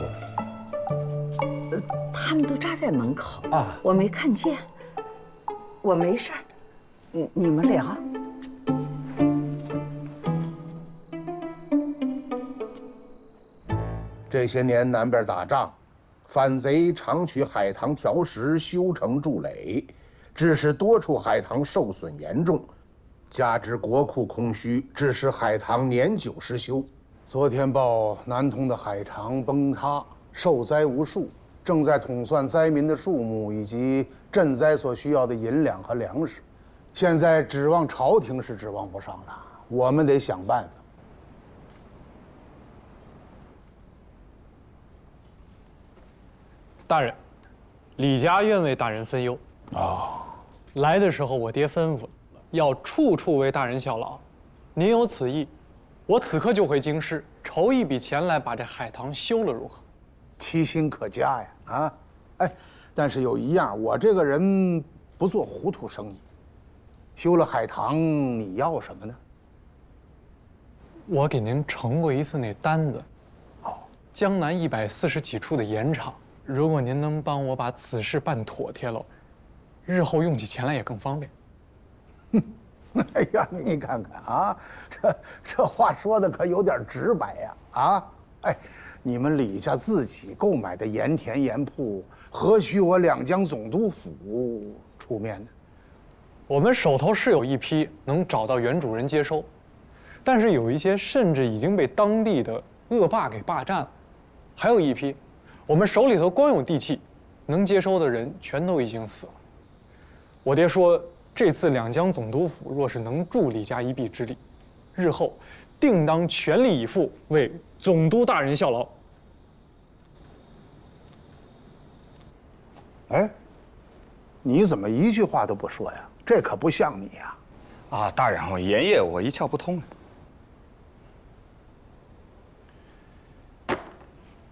他们都扎在门口啊，我没看见。我没事儿，你们聊。这些年南边打仗，反贼常取海棠条石修成筑垒，致使多处海棠受损严重，加之国库空虚，致使海棠年久失修。昨天报南通的海棠崩塌，受灾无数，正在统算灾民的数目以及赈灾所需要的银两和粮食。现在指望朝廷是指望不上了，我们得想办法。大人，李家愿为大人分忧。来的时候我爹吩咐，要处处为大人效劳。您有此意，我此刻就回京师，筹一笔钱来把这海棠修了，如何？其心可嘉呀！哎，但是有一样，我这个人不做糊涂生意。修了海棠，你要什么呢？我给您呈过一次那单子，江南140几处的盐场，如果您能帮我把此事办妥帖了，日后用起钱来也更方便。哎呀，你看看啊，这话说的可有点直白呀！哎，你们李家自己购买的盐田盐铺，何须我两江总督府出面呢？我们手头是有一批能找到原主人接收，但是有一些甚至已经被当地的恶霸给霸占了，还有一批，我们手里头光有地契，能接收的人全都已经死了。我爹说，这次两江总督府若是能助李家一臂之力，日后定当全力以赴为总督大人效劳。哎，你怎么一句话都不说呀？这可不像你呀！大人，我盐业我一窍不通。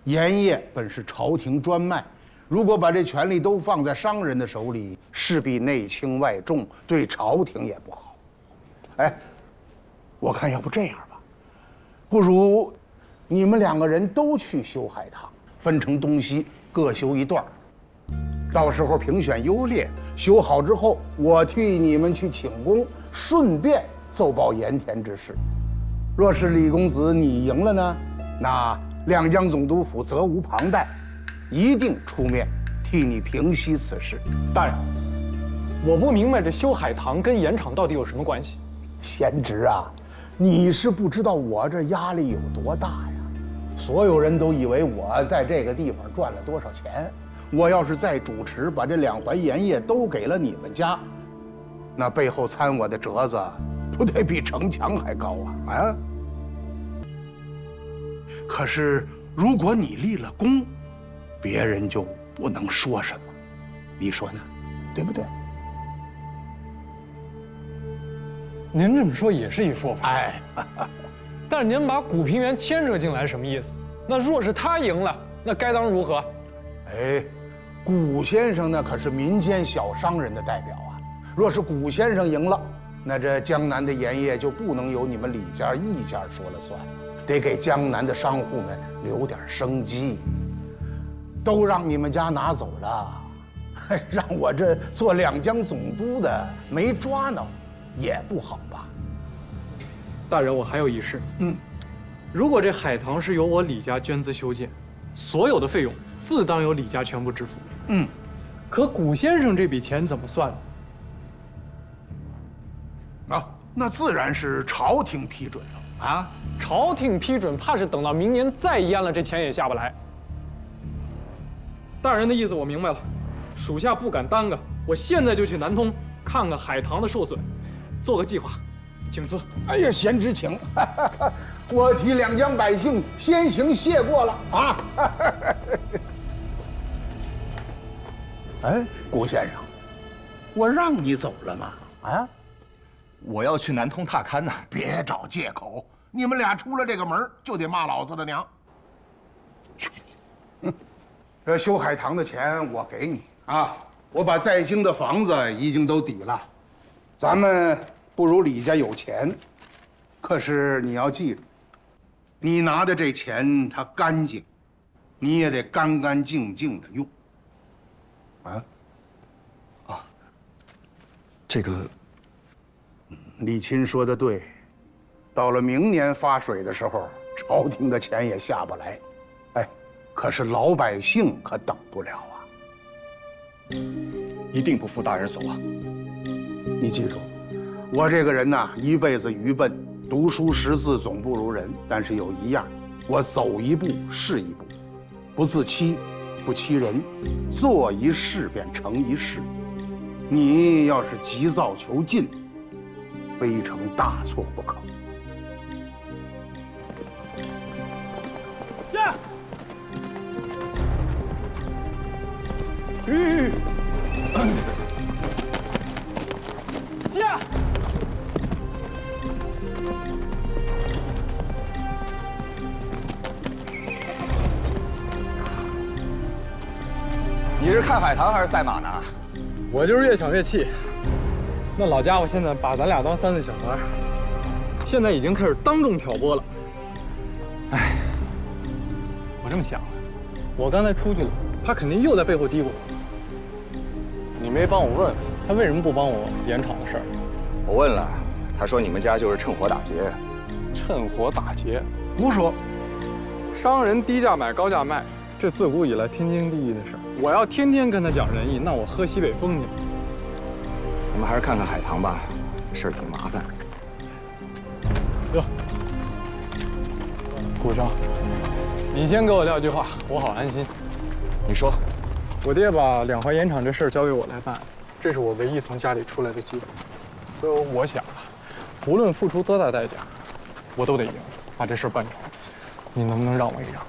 盐业本是朝廷专卖，如果把这权力都放在商人的手里，势必内轻外重，对朝廷也不好。哎，我看要不这样吧，不如你们两个人都去修海棠，分成东西各修一段。到时候评选优劣，修好之后，我替你们去请功，顺便奏报盐田之事。若是李公子你赢了呢，那两江总督府责无旁贷，一定出面替你平息此事。大人，我不明白这修海棠跟盐场到底有什么关系？贤侄啊，你是不知道我这压力有多大呀！所有人都以为我在这个地方赚了多少钱。我要是再主持，把这2怀盐业都给了你们家，那背后参我的折子，不得比城墙还高啊！可是如果你立了功，别人就不能说什么，你说呢？对不对？您这么说也是一说法。哎，但是您把古平原牵扯进来什么意思？那若是他赢了，那该当如何？哎，古先生那可是民间小商人的代表啊。若是古先生赢了，那这江南的盐业就不能由你们李家一家说了算，得给江南的商户们留点生机。都让你们家拿走了，让我这做两江总督的没抓挠，也不好吧？大人，我还有一事。如果这海棠是由我李家捐资修建，所有的费用自当由李家全部支付。可古先生这笔钱怎么算呢？那自然是朝廷批准了啊！朝廷批准，怕是等到明年再淹了，这钱也下不来。大人的意思我明白了，属下不敢耽搁，我现在就去南通看看海棠的受损，做个计划，请赐。哎呀，贤侄请，我替两江百姓先行谢过了啊！哎，古先生，我让你走了吗？啊？我要去南通踏勘呢。别找借口，你们俩出了这个门就得骂老子的娘。这修海棠的钱我给你啊，我把在京的房子已经都抵了。咱们不如李家有钱，可是你要记住，你拿的这钱它干净，你也得干干净净的用。这个，李钦说的对，到了明年发水的时候，朝廷的钱也下不来。哎，可是老百姓可等不了啊！一定不负大人所望。你记住，我这个人呐，一辈子愚笨，读书识字总不如人。但是有一样，我走一步是一步，不自欺，不欺人，做一事便成一事。你要是急躁求进，非成大错不可。呀！呀！你是看海棠还是赛马呢？我就是越想越气。那老家伙现在把咱俩当3岁小孩，现在已经开始当众挑拨了。哎，我这么想，我刚才出去了，他肯定又在背后嘀咕。你没帮我问问他为什么不帮我延场的事儿？我问了，他说你们家就是趁火打劫。趁火打劫？胡说！商人低价买高价卖，这自古以来天经地义的事儿。我要天天跟他讲仁义，那我喝西北风去。咱们还是看看海棠吧，这事儿挺麻烦。哟，顾生，你先给我撂句话，我好安心。你说，我爹把两淮盐场这事儿交给我来办，这是我唯一从家里出来的机会，所以我想啊，无论付出多大代价，我都得赢，把这事儿办成。你能不能让我一让？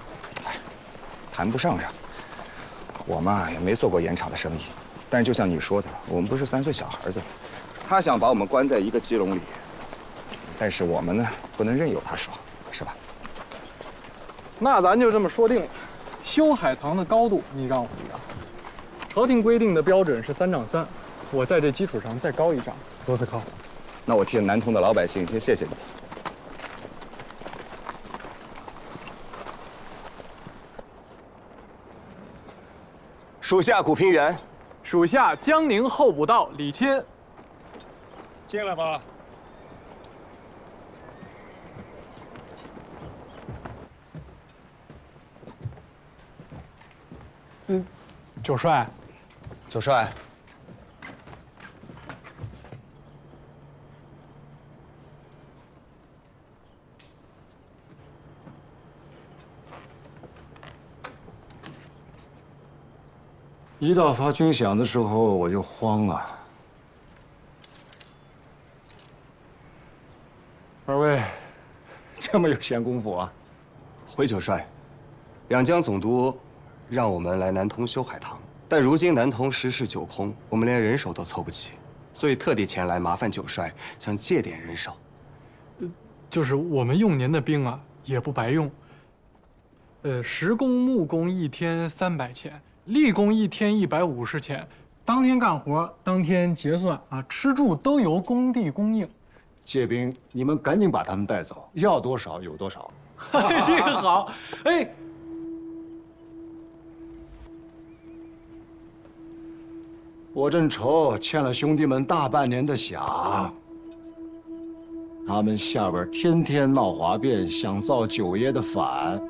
谈不上让。我嘛也没做过盐场的生意，但是就像你说的，我们不是3岁小孩子。他想把我们关在一个鸡笼里，但是我们呢，不能任由他爽，是吧？那咱就这么说定了，修海棠的高度你让我一让。朝廷规定的标准是3丈3，我在这基础上再高1丈，多次靠谱。那我替南通的老百姓先谢谢你。属下古平原，属下江宁候补道李钦。进来吧。九帅，九帅，一到发军饷的时候，我就慌啊。二位，这么有闲工夫啊？回九帅，两江总督让我们来南通修海棠，但如今南通实事九空，我们连人手都凑不齐，所以特地前来麻烦九帅，想借点人手。就是我们用您的兵啊，也不白用。实工、木工1天300钱，力工1天150钱，当天干活，当天结算啊，吃住都由工地供应。借兵，你们赶紧把他们带走，要多少有多少。这个好，哎。我正愁欠了兄弟们大半年的饷，他们下边天天闹哗变，想造九爷的反。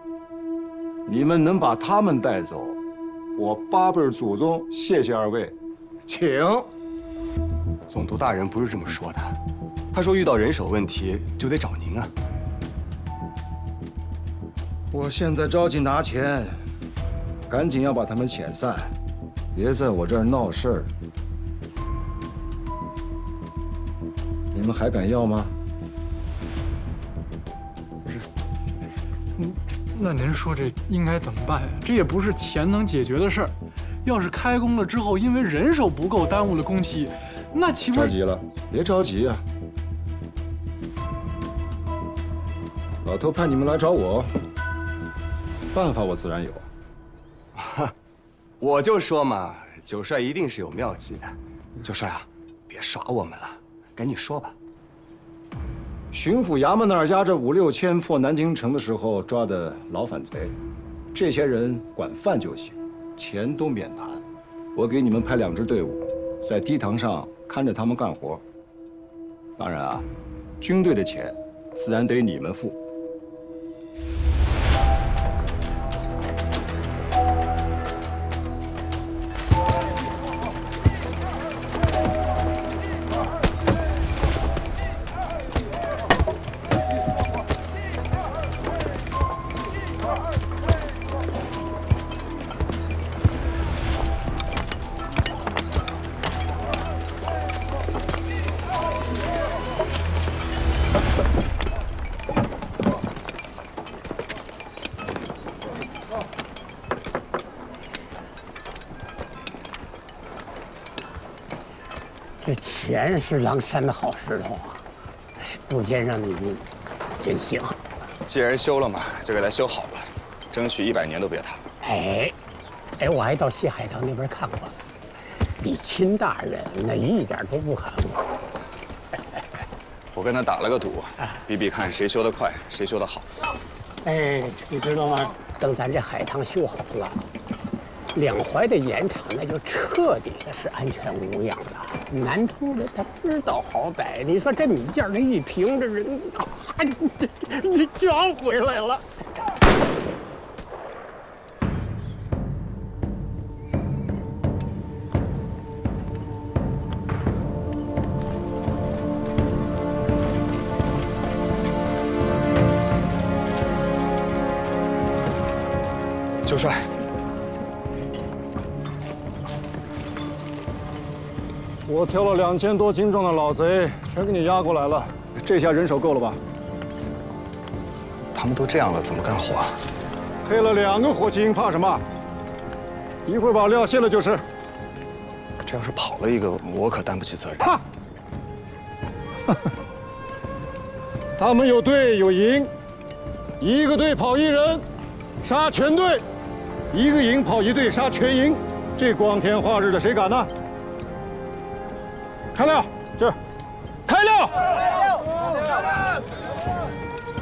你们能把他们带走，我8辈祖宗谢谢二位，请。总督大人不是这么说的，他说遇到人手问题就得找您啊。我现在着急拿钱，赶紧要把他们遣散，别在我这儿闹事儿。你们还敢要吗？不是，那您说这应该怎么办呀？这也不是钱能解决的事儿。要是开工了之后，因为人手不够耽误了工期，那岂不是……着急了？别着急呀，老头派你们来找我，办法我自然有。我就说嘛，九帅一定是有妙计的。九帅啊，别耍我们了，赶紧说吧。巡抚衙门那儿押着5、6千破南京城的时候抓的老反贼，这些人管饭就行，钱都免谈。我给你们派2支队伍，在堤塘上看着他们干活。当然啊，军队的钱自然得你们付。这钱是狼山的好石头啊，不见让你真行。既然修了嘛，就给它修好了，争取100年都别塌。哎，我还到西海棠那边看过，李钦大人那一点都不含糊。我跟他打了个赌，比比看谁修得快，谁修得好。哎，你知道吗？等咱这海棠修好了，两淮的盐场那就彻底的是安全无恙了。南通人他知道好歹，你说这米价这一平，这人这涨回来了。九帅，我挑了2000多斤重的老贼，全给你押过来了。这下人手够了吧？他们都这样了，怎么干活啊？配了2个火器，怕什么？一会儿把料卸了就是。这要是跑了一个，我可担不起责任。哈！他们有队有营，一个队跑1人，杀全队；一个营跑1队，杀全营。这光天化日的，谁敢呢？开料，这，开料！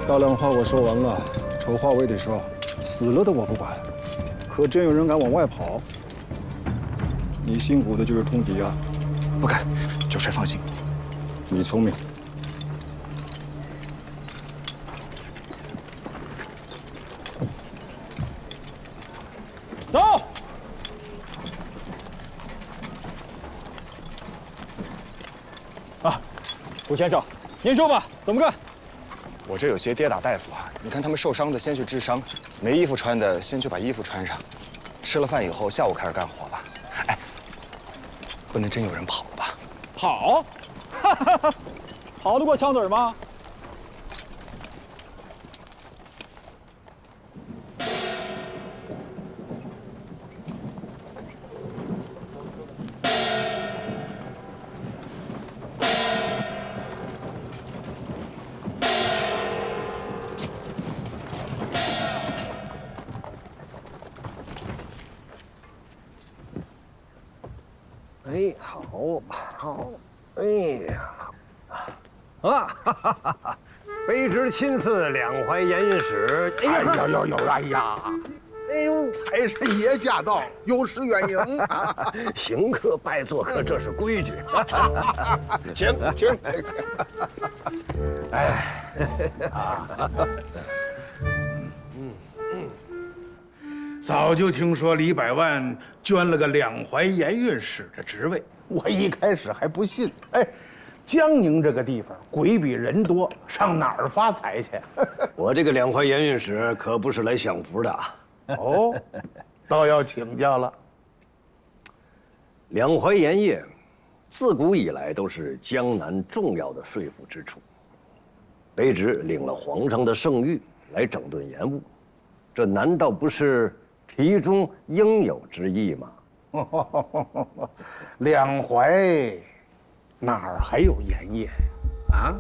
大量话我说完了，丑话我也得说，死了的我不管，可真有人敢往外跑，你辛苦的就是通敌啊！不敢，九帅放心，你聪明。走。啊，胡先生，您说吧，怎么干？我这有些跌打大夫啊，你看他们受伤的先去治伤，没衣服穿的先去把衣服穿上，吃了饭以后下午开始干活吧。哎，不能真有人跑了吧？跑？跑得过枪子吗？哎，好，哎呀，哈哈！卑职亲赐两淮盐运使。哎呀，哎呦，财神爷驾到，有失远迎。行客拜做客，这是规矩。请。哎，早就听说李百万捐了个两淮盐运使的职位，我一开始还不信。哎，江宁这个地方鬼比人多，上哪儿发财去？我这个两淮盐运使可不是来享福的。哦，倒要请教了。两淮盐业自古以来都是江南重要的税赋支出，卑职领了皇上的圣谕来整顿盐务，这难道不是题中应有之义吗？两淮哪儿还有盐业呀？啊，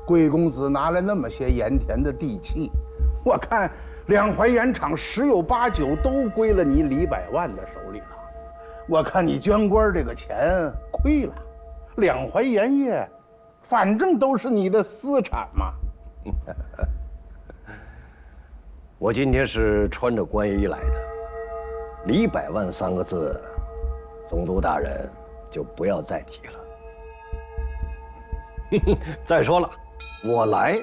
贵公子拿来那么些盐田的地契，我看两淮盐场十有八九都归了你李百万的手里了。我看你捐官这个钱亏了，两淮盐业反正都是你的私产嘛。我今天是穿着官衣来的，李百万3个字，总督大人就不要再提了。再说了，我来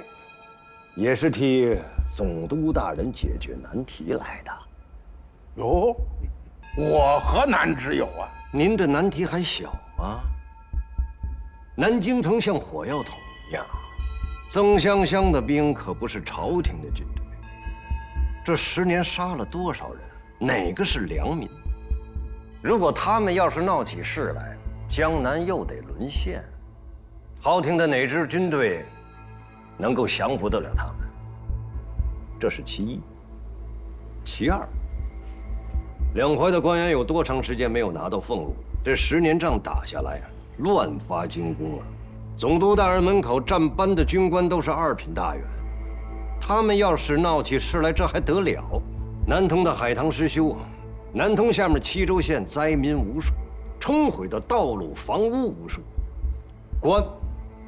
也是替总督大人解决难题来的。哟，我何难之有啊？您的难题还小啊！南京城像火药桶一样，曾香香的兵可不是朝廷的军队。这10年杀了多少人？哪个是良民？如果他们要是闹起事来，江南又得沦陷。朝廷的哪支军队能够降服得了他们？这是其一。其二，两淮的官员有多长时间没有拿到俸禄？这10年仗打下来，乱发军功啊！总督大人门口站班的军官都是2品大员，他们要是闹起事来，这还得了？南通的海棠失修，南通下面7州县灾民无数，冲毁的道路、房屋无数，官、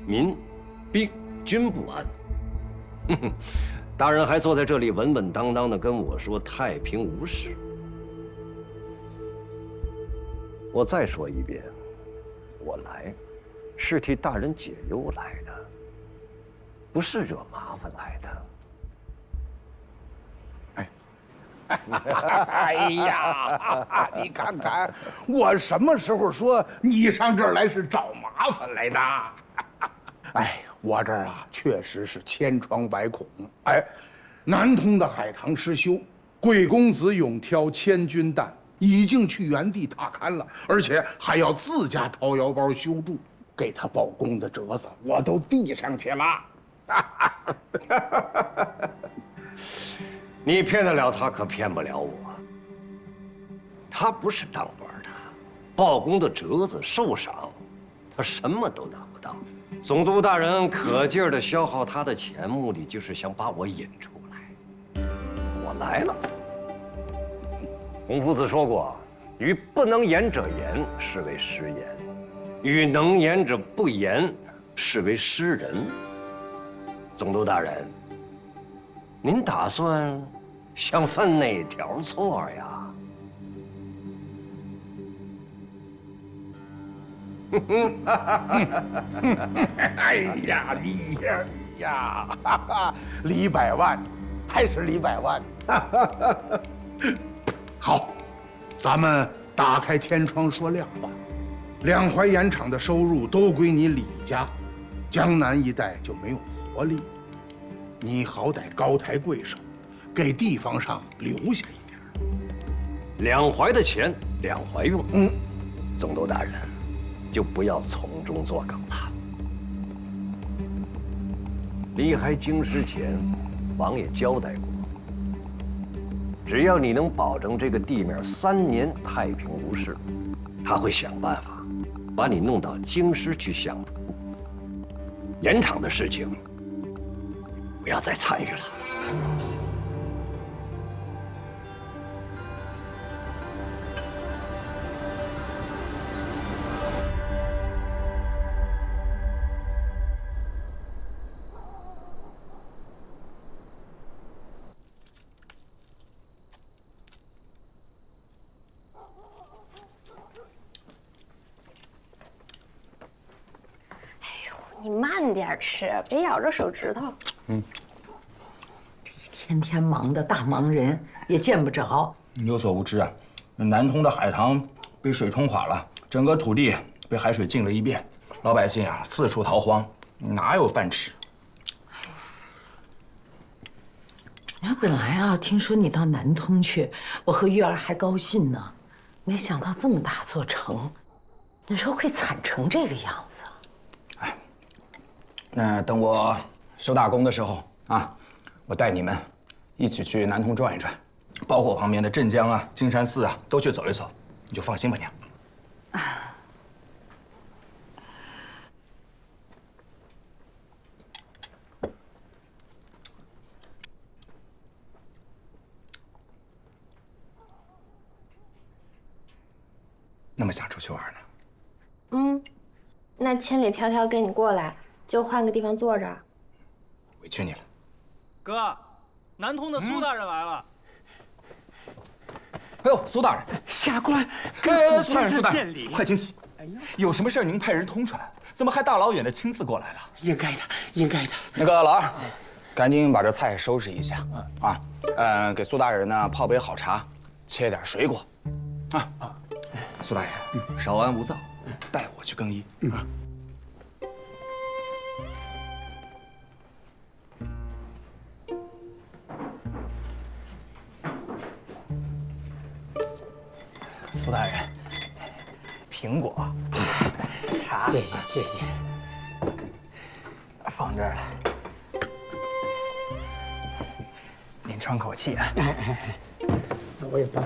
民、兵均不安。哼哼，大人还坐在这里稳稳当当的跟我说太平无事。我再说一遍，我来是替大人解忧来的，不是惹麻烦来的。哎呀，你看看，我什么时候说你上这儿来是找麻烦来的？哎，我这儿啊，确实是千疮百孔。哎，南通的海棠失修，贵公子勇挑千钧弹，已经去原地踏勘了，而且还要自家掏腰包修筑，给他报功的折子我都递上去了。你骗得了他，可骗不了我。他不是当官的，报功的折子、受赏，他什么都拿不到。总督大人可劲儿地消耗他的钱，目的就是想把我引出来。我来了。孔夫子说过：“与不能言者言，是为失言；与能言者不言，是为失人。”总督大人，您打算想犯哪条错呀？哎呀，你呀，李百万，还是李百万。好，咱们打开天窗说亮吧。两淮盐场的收入都归你李家，江南一带就没有活力。你好歹高抬贵手，给地方上留下一点。两淮的钱两淮用。总督大人，就不要从中作梗了。离开京师前，王爷交代过，只要你能保证这个地面3年太平无事，他会想办法把你弄到京师去享福。盐场的事情，不要再参与了。你慢点吃，别咬着手指头。这一天天忙的大忙人也见不着。你有所不知啊，南通的海棠被水冲垮了，整个土地被海水浸了一遍，老百姓啊四处逃荒，哪有饭吃？本来啊，听说你到南通去，我和玉儿还高兴呢，没想到这么大座城，你说会惨成这个样子。那等我收大功的时候啊，我带你们一起去南通转一转，包括旁边的镇江啊、金山寺啊，都去走一走，你就放心吧，娘。那么想出去玩呢？那千里迢迢跟你过来，就换个地方坐着。委屈你了，哥，南通的苏大人来了。哎呦，苏大人，下官，苏大人，苏大人，快请起。有什么事您派人通传，怎么还大老远的亲自过来了？应该的，应该的。那个老二，赶紧把这菜收拾一下啊！给苏大人呢泡杯好茶，切点水果，啊。苏大人，稍安勿躁，带我去更衣。苏大人，苹果、茶，谢谢谢谢，放这儿了。您喘口气啊。那我也不。